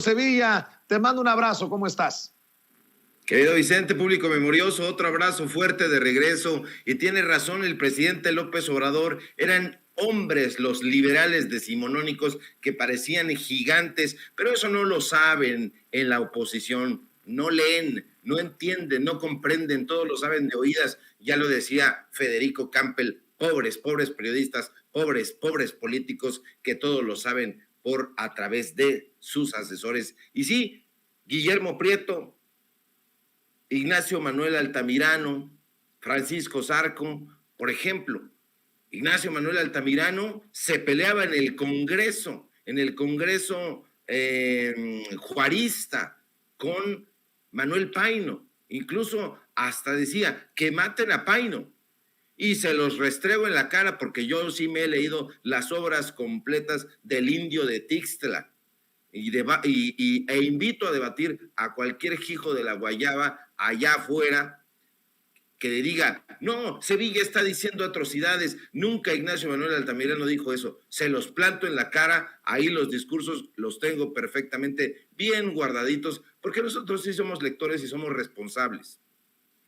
Sevilla, te mando un abrazo, ¿cómo estás? Querido Vicente, público memorioso, otro abrazo fuerte de regreso. Y tiene razón el presidente López Obrador, eran hombres los liberales decimonónicos que parecían gigantes, pero eso no lo saben en la oposición, no leen, no entienden, no comprenden, todos lo saben de oídas. Ya lo decía Federico Campbell, pobres periodistas, pobres políticos que todos lo saben por a través de sus asesores. Y sí, Guillermo Prieto, Ignacio Manuel Altamirano, Francisco Zarco, por ejemplo. Ignacio Manuel Altamirano se peleaba en el Congreso juarista con Manuel Paino, incluso hasta decía que maten a Paino, y se los restrego en la cara porque yo sí me he leído las obras completas del Indio de Tixtla, e invito a debatir a cualquier hijo de la guayaba allá afuera que le diga, no, Sevilla está diciendo atrocidades, nunca Ignacio Manuel Altamirano dijo eso, se los planto en la cara, ahí los discursos los tengo perfectamente bien guardaditos, porque nosotros sí somos lectores y somos responsables.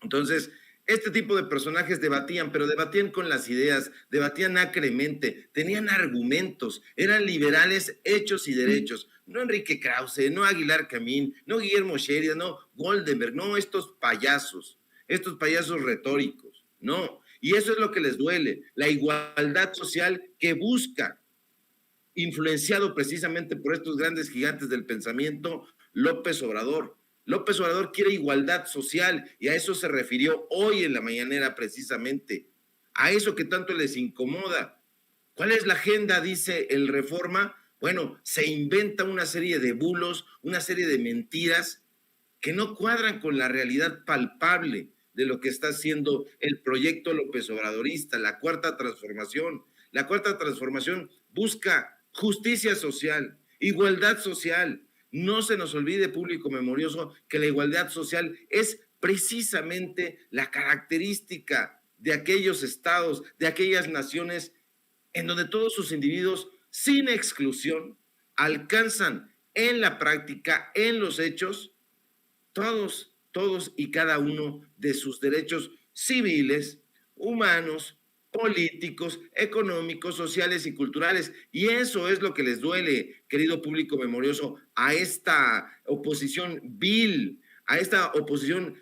Entonces, este tipo de personajes debatían, pero debatían con las ideas, debatían acremente, tenían argumentos, eran liberales hechos y derechos. No Enrique Krause, no Aguilar Camín, no Guillermo Sheria, no Goldenberg, no estos payasos retóricos, no. Y eso es lo que les duele, la igualdad social que busca, influenciado precisamente por estos grandes gigantes del pensamiento, López Obrador. López Obrador quiere igualdad social y a eso se refirió hoy en la mañanera precisamente, a eso que tanto les incomoda. ¿Cuál es la agenda? Dice el Reforma. Bueno, se inventa una serie de bulos, una serie de mentiras que no cuadran con la realidad palpable de lo que está haciendo el proyecto López Obradorista, la Cuarta Transformación. La Cuarta Transformación busca justicia social, igualdad social. No se nos olvide, público memorioso, que la igualdad social es precisamente la característica de aquellos estados, de aquellas naciones en donde todos sus individuos, sin exclusión, alcanzan en la práctica, en los hechos, todos y cada uno de sus derechos civiles, humanos, políticos, económicos, sociales y culturales. Y eso es lo que les duele, querido público memorioso, a esta oposición vil, a esta oposición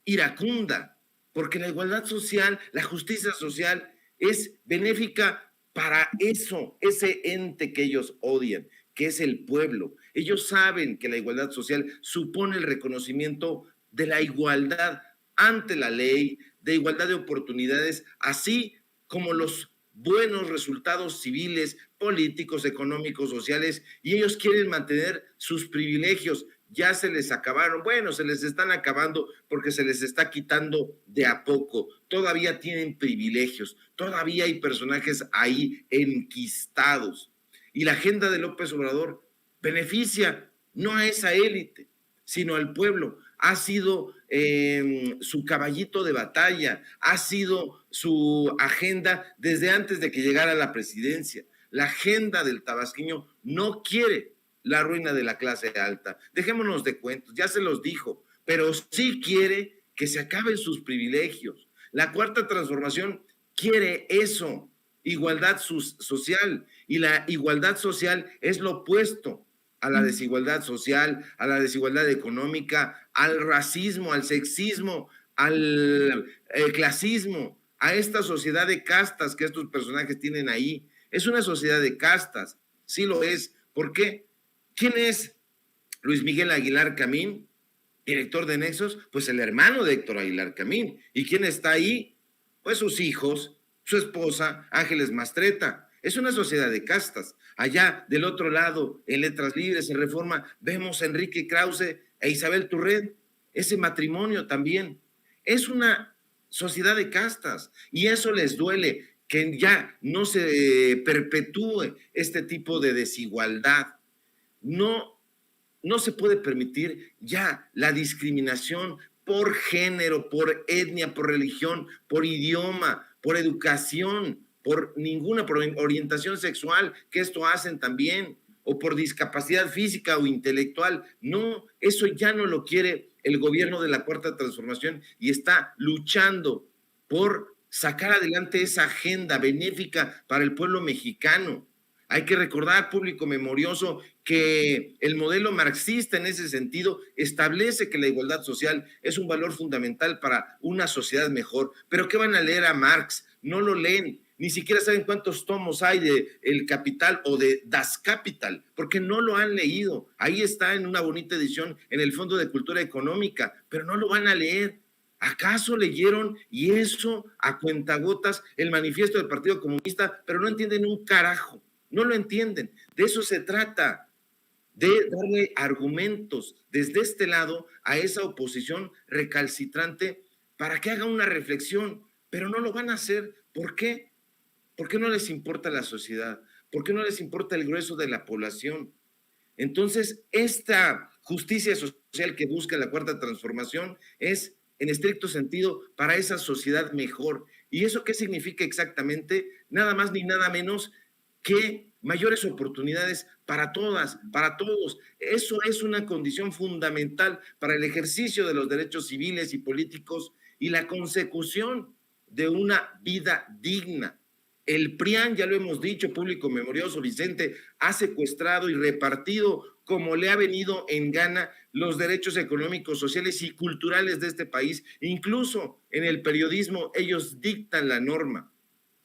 iracunda, porque la igualdad social, la justicia social es benéfica para eso, ese ente que ellos odian, que es el pueblo. Ellos saben que la igualdad social supone el reconocimiento de la igualdad ante la ley, de igualdad de oportunidades, así como los buenos resultados civiles, políticos, económicos, sociales, y ellos quieren mantener sus privilegios. Ya se les acabaron, bueno, se les están acabando porque se les está quitando de a poco. Todavía tienen privilegios, todavía hay personajes ahí enquistados. Y la agenda de López Obrador beneficia no a esa élite, sino al pueblo. Ha sido su caballito de batalla, ha sido su agenda desde antes de que llegara a la presidencia. La agenda del tabasqueño no quiere la ruina de la clase alta. Dejémonos de cuentos, ya se los dijo, pero sí quiere que se acaben sus privilegios. La Cuarta Transformación quiere eso, igualdad social, y la igualdad social es lo opuesto a la desigualdad social, a la desigualdad económica, al racismo, al sexismo, al clasismo, a esta sociedad de castas que estos personajes tienen ahí. Es una sociedad de castas, sí lo es. ¿Por qué? ¿Quién es Luis Miguel Aguilar Camín, director de Nexos? Pues el hermano de Héctor Aguilar Camín. ¿Y quién está ahí? Pues sus hijos, su esposa, Ángeles Mastreta. Es una sociedad de castas. Allá del otro lado, en Letras Libres, en Reforma, vemos a Enrique Krause e Isabel Turret. Ese matrimonio también. Es una sociedad de castas y eso les duele, que ya no se perpetúe este tipo de desigualdad. No se puede permitir ya la discriminación por género, por etnia, por religión, por idioma, por educación, por orientación sexual, que esto hacen también. o por discapacidad física o intelectual. No, eso ya no lo quiere el gobierno de la Cuarta Transformación y está luchando por sacar adelante esa agenda benéfica para el pueblo mexicano. Hay que recordar, público memorioso, que el modelo marxista en ese sentido establece que la igualdad social es un valor fundamental para una sociedad mejor. ¿Pero qué van a leer a Marx? No lo leen, ni siquiera saben cuántos tomos hay de El Capital o de Das Kapital, porque no lo han leído. Ahí está en una bonita edición en el Fondo de Cultura Económica, pero no lo van a leer. ¿Acaso leyeron, y eso a cuentagotas, el manifiesto del Partido Comunista, pero no entienden un carajo? No lo entienden. De eso se trata, de darle argumentos desde este lado a esa oposición recalcitrante para que haga una reflexión, pero no lo van a hacer. ¿Por qué? Porque no les importa la sociedad, porque no les importa el grueso de la población. Entonces, esta justicia social que busca la Cuarta Transformación es, en estricto sentido, para esa sociedad mejor. ¿Y eso qué significa exactamente? Nada más ni nada menos que mayores oportunidades para todas, para todos. Eso es una condición fundamental para el ejercicio de los derechos civiles y políticos y la consecución de una vida digna. El PRIAN, ya lo hemos dicho, público memorioso, Vicente, ha secuestrado y repartido como le ha venido en gana los derechos económicos, sociales y culturales de este país. Incluso en el periodismo ellos dictan la norma.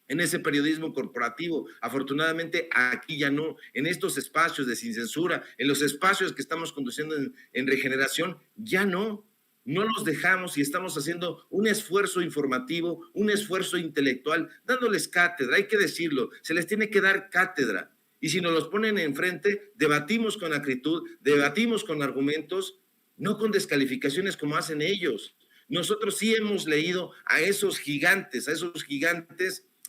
En ese periodismo corporativo, afortunadamente aquí ya no, en estos espacios de sin censura, en los espacios que estamos conduciendo en Regeneración, ya no los dejamos y estamos haciendo un esfuerzo informativo, un esfuerzo intelectual, dándoles cátedra, hay que decirlo, se les tiene que dar cátedra. Y si nos los ponen enfrente, debatimos con acritud, debatimos con argumentos, no con descalificaciones como hacen ellos. Nosotros sí hemos leído a esos gigantes,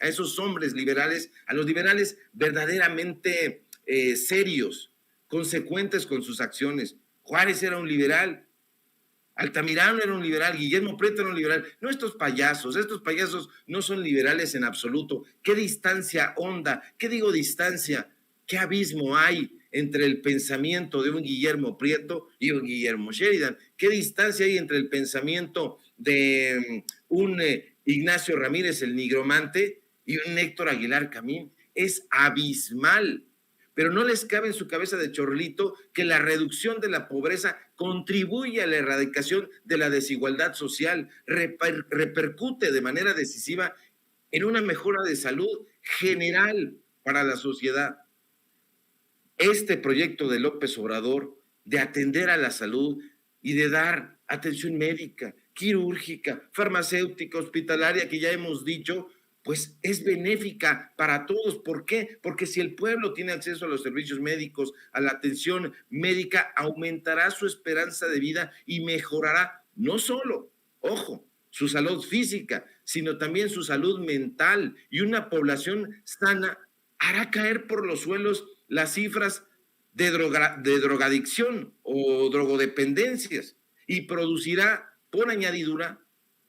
a esos hombres liberales, a los liberales verdaderamente serios, consecuentes con sus acciones. Juárez era un liberal, Altamirano era un liberal, Guillermo Prieto era un liberal. No, estos payasos no son liberales en absoluto. ¿Qué distancia honda? ¿Qué digo distancia? ¿Qué abismo hay entre el pensamiento de un Guillermo Prieto y un Guillermo Sheridan? ¿Qué distancia hay entre el pensamiento de un Ignacio Ramírez, el nigromante, y un Héctor Aguilar Camín? Es abismal, pero no les cabe en su cabeza de chorlito que la reducción de la pobreza contribuye a la erradicación de la desigualdad social, repercute de manera decisiva en una mejora de salud general para la sociedad. Este proyecto de López Obrador de atender a la salud y de dar atención médica, quirúrgica, farmacéutica, hospitalaria, que ya hemos dicho, pues es benéfica para todos. ¿Por qué? Porque si el pueblo tiene acceso a los servicios médicos, a la atención médica, aumentará su esperanza de vida y mejorará no solo, ojo, su salud física, sino también su salud mental. Y una población sana hará caer por los suelos las cifras de drogadicción o drogodependencias y producirá, por añadidura,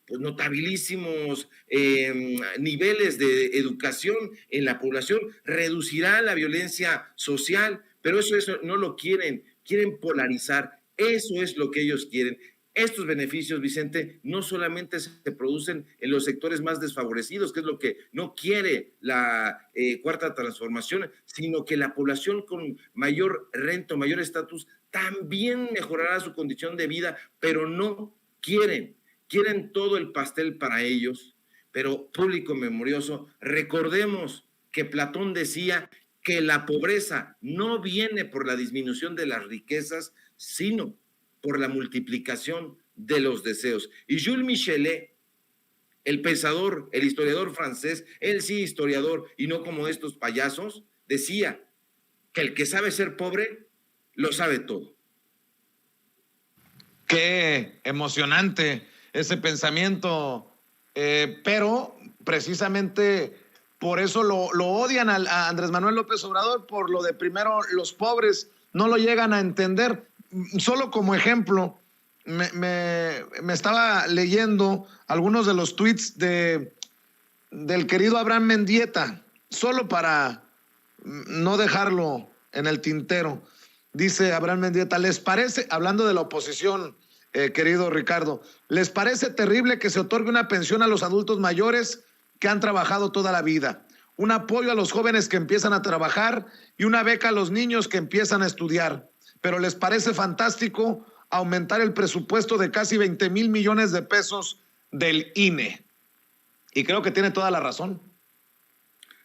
pues notabilísimos niveles de educación en la población, reducirá la violencia social, pero eso no lo quieren polarizar, eso es lo que ellos quieren. Estos beneficios, Vicente, no solamente se producen en los sectores más desfavorecidos, que es lo que no quiere la Cuarta Transformación, sino que la población con mayor renta, mayor estatus, también mejorará su condición de vida, pero no quieren todo el pastel para ellos. Pero, público memorioso, recordemos que Platón decía que la pobreza no viene por la disminución de las riquezas, sino por la multiplicación de los deseos. Y Jules Michelet, el pensador, el historiador francés, él sí historiador y no como estos payasos, decía que el que sabe ser pobre, lo sabe todo. Qué emocionante ese pensamiento, pero precisamente por eso lo odian a Andrés Manuel López Obrador, por lo de primero los pobres, no lo llegan a entender. Solo como ejemplo, me estaba leyendo algunos de los tweets del querido Abraham Mendieta, solo para no dejarlo en el tintero. Dice Abraham Mendieta, ¿les parece, hablando de la oposición, querido Ricardo, les parece terrible que se otorgue una pensión a los adultos mayores que han trabajado toda la vida, un apoyo a los jóvenes que empiezan a trabajar y una beca a los niños que empiezan a estudiar? Pero les parece fantástico aumentar el presupuesto de casi 20,000 millones de pesos del INE. Y creo que tiene toda la razón.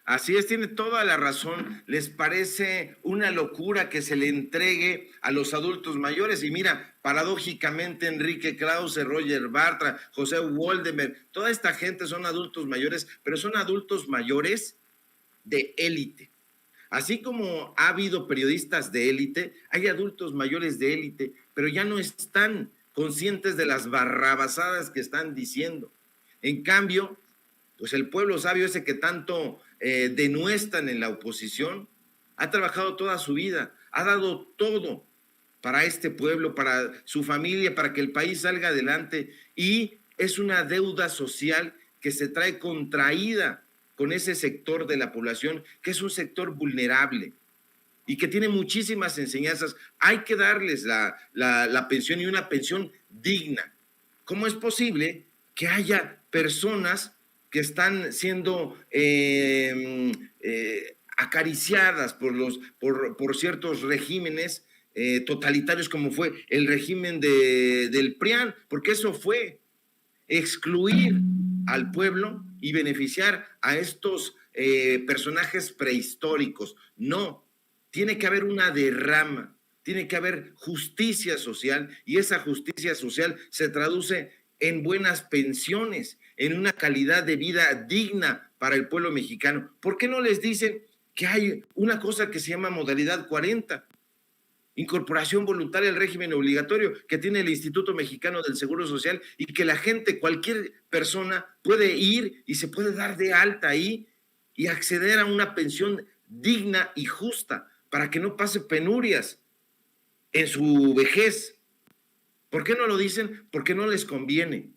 Así es, tiene toda la razón. Les parece una locura que se le entregue a los adultos mayores. Y mira, paradójicamente, Enrique Krause, Roger Bartra, José Woldenberg, toda esta gente son adultos mayores, pero son adultos mayores de élite. Así como ha habido periodistas de élite, hay adultos mayores de élite, pero ya no están conscientes de las barrabasadas que están diciendo. En cambio, pues el pueblo sabio ese que tanto denuestan en la oposición, ha trabajado toda su vida, ha dado todo para este pueblo, para su familia, para que el país salga adelante, y es una deuda social que se trae contraída con ese sector de la población, que es un sector vulnerable y que tiene muchísimas enseñanzas. Hay que darles la pensión, y una pensión digna. ¿Cómo es posible que haya personas que están siendo acariciadas por ciertos regímenes totalitarios, como fue el régimen del PRIAN? Porque eso fue excluir al pueblo y beneficiar a estos personajes prehistóricos. No, tiene que haber una derrama, tiene que haber justicia social, y esa justicia social se traduce en buenas pensiones, en una calidad de vida digna para el pueblo mexicano. ¿Por qué no les dicen que hay una cosa que se llama modalidad 40? Incorporación voluntaria al régimen obligatorio que tiene el Instituto Mexicano del Seguro Social, y que la gente, cualquier persona, puede ir y se puede dar de alta ahí y acceder a una pensión digna y justa para que no pase penurias en su vejez. ¿Por qué no lo dicen? Porque no les conviene.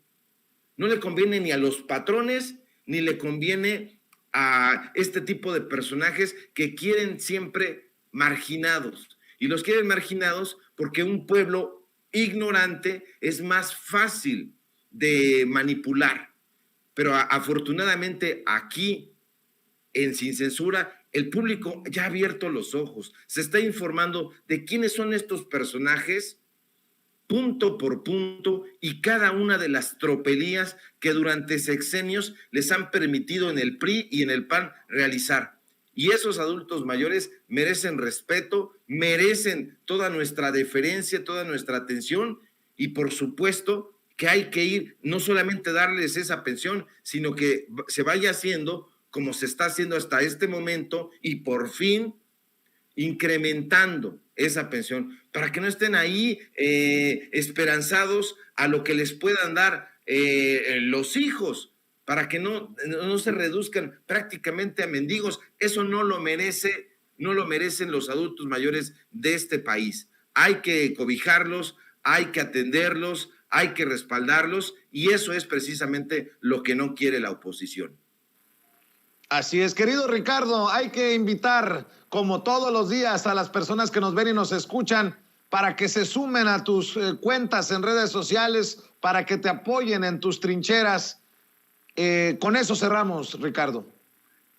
No le conviene ni a los patrones, ni le conviene a este tipo de personajes que quieren siempre marginados. Y los quieren marginados porque un pueblo ignorante es más fácil de manipular. Pero afortunadamente aquí, en Sin Censura, el público ya ha abierto los ojos. Se está informando de quiénes son estos personajes, punto por punto, y cada una de las tropelías que durante sexenios les han permitido en el PRI y en el PAN realizar. Y esos adultos mayores merecen respeto, merecen toda nuestra deferencia, toda nuestra atención, y por supuesto que hay que ir, no solamente darles esa pensión, sino que se vaya haciendo como se está haciendo hasta este momento, y por fin incrementando esa pensión, para que no estén ahí esperanzados a lo que les puedan dar los hijos, para que no se reduzcan prácticamente a mendigos. Eso no lo merecen los adultos mayores de este país. Hay que cobijarlos, hay que atenderlos, hay que respaldarlos, y eso es precisamente lo que no quiere la oposición. Así es, querido Ricardo, hay que invitar, como todos los días, a las personas que nos ven y nos escuchan para que se sumen a tus cuentas en redes sociales, para que te apoyen en tus trincheras. Con eso cerramos, Ricardo.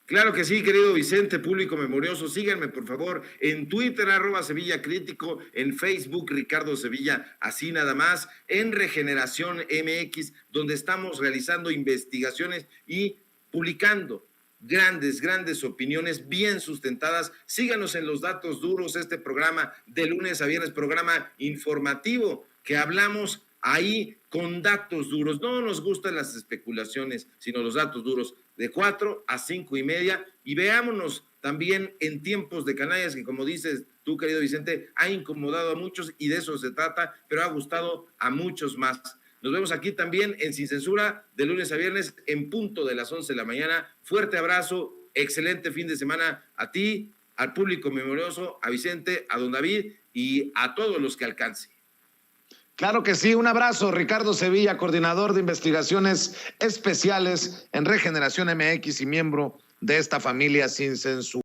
Claro que sí, querido Vicente, público memorioso. Síganme, por favor, en Twitter, @SevillaCrítico, en Facebook, Ricardo Sevilla, así nada más, en Regeneración MX, donde estamos realizando investigaciones y publicando grandes opiniones bien sustentadas. Síganos en Los Datos Duros, este programa de lunes a viernes, programa informativo que hablamos ahí con datos duros. No nos gustan las especulaciones, sino los datos duros, de 4 a 5:30. Y veámonos también en Tiempos de Canallas, que, como dices tú, querido Vicente, ha incomodado a muchos, y de eso se trata, pero ha gustado a muchos más. Nos vemos aquí también en Sin Censura, de lunes a viernes, en punto de las 11 de la mañana. Fuerte abrazo, excelente fin de semana a ti, al público memorioso, a Vicente, a don David y a todos los que alcance. Claro que sí, un abrazo, Ricardo Sevilla, coordinador de investigaciones especiales en Regeneración MX y miembro de esta familia Sin Censura.